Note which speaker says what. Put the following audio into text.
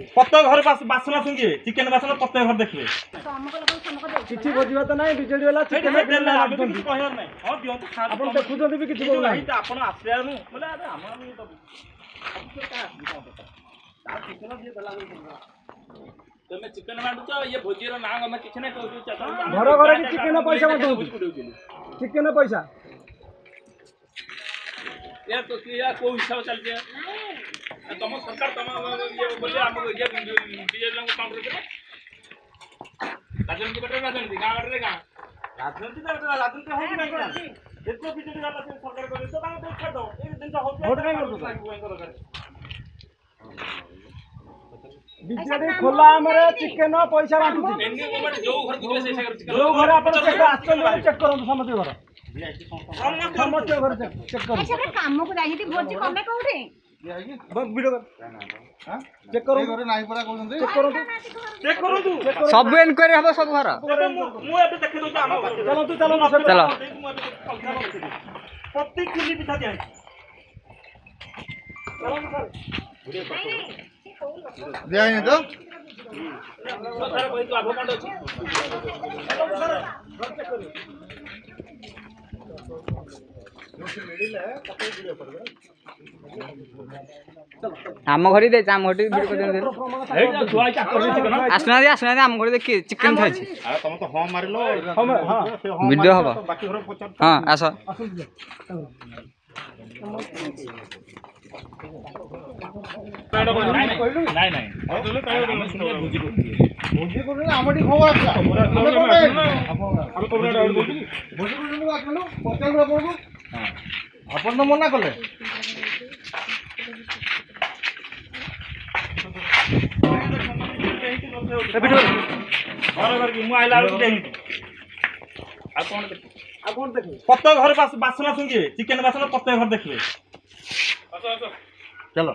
Speaker 1: प्रत्येक घर बासना सुंगे चिकेन बासना प्रत्येक घर देखिए
Speaker 2: किछि बुझिबा त नै बिजेडी वाला चिकेन देला
Speaker 1: आपन कहर नै हां दियो तो खा
Speaker 2: आपन देखुछन भी किछि बोला
Speaker 1: नहीं आपन आसिया नु बोले अरे हम तो का ता चिकेन दिए देला तमे चिकेन बांटुछ ये भोजीर ना हम किछि नै कहू
Speaker 2: घर घर की चिकेन पैसा मत चिकेन पैसा
Speaker 1: या तो या को हिसाब चल जे तम सरकार तम ये बोले हम ये बीजेपी लोग काउंटर करे राजनीति बटे राजनीति गांव बटे गांव राजनीति तो राजनीति हो नहीं ना देखो बीजेपी वाला सरकार करे तो तांग तो छाड़ दो एक दिन तो वोट नहीं करतो
Speaker 2: बीजेडी खोला हमरे चिकेन पैसा बांटुची
Speaker 1: एनी गवर्नमेंट जो घर दिले से चिकेन
Speaker 2: जो घर अपन चेक आचल चेक करन समझ घर समझ घर चेक कर
Speaker 3: ऐसे काम को जाई भोज कमे कोठे
Speaker 2: बस वीडियो कर हां चेक करो घर नाही परा कोन चेक करो तू
Speaker 4: सब इनक्वायरी हबो सब घर
Speaker 1: मु एबे देखे दो हम
Speaker 2: चलो
Speaker 4: चलो
Speaker 1: प्रति किलो पिठा दिया चलो सर
Speaker 2: दिया नहीं तो
Speaker 1: सर कोई तो लाभ कांड अछि सर घर चेक करो
Speaker 4: आम घड़ी दे आम घड़ी वीडियो कर दे आसना दे आम घड़ी देखि चिकन खाइ छी
Speaker 1: अरे तुम तो हां मारिलो
Speaker 2: हां
Speaker 4: वीडियो हबो
Speaker 1: बाकी घर पचार
Speaker 4: हां आस
Speaker 1: नहीं नहीं बुझी
Speaker 2: को आमटी खबर अच्छा अपन तो मना कले
Speaker 1: प्रत्येक घर बासना सुंगे चिकेन बासना प्रत्येक घर देखिए
Speaker 2: चलो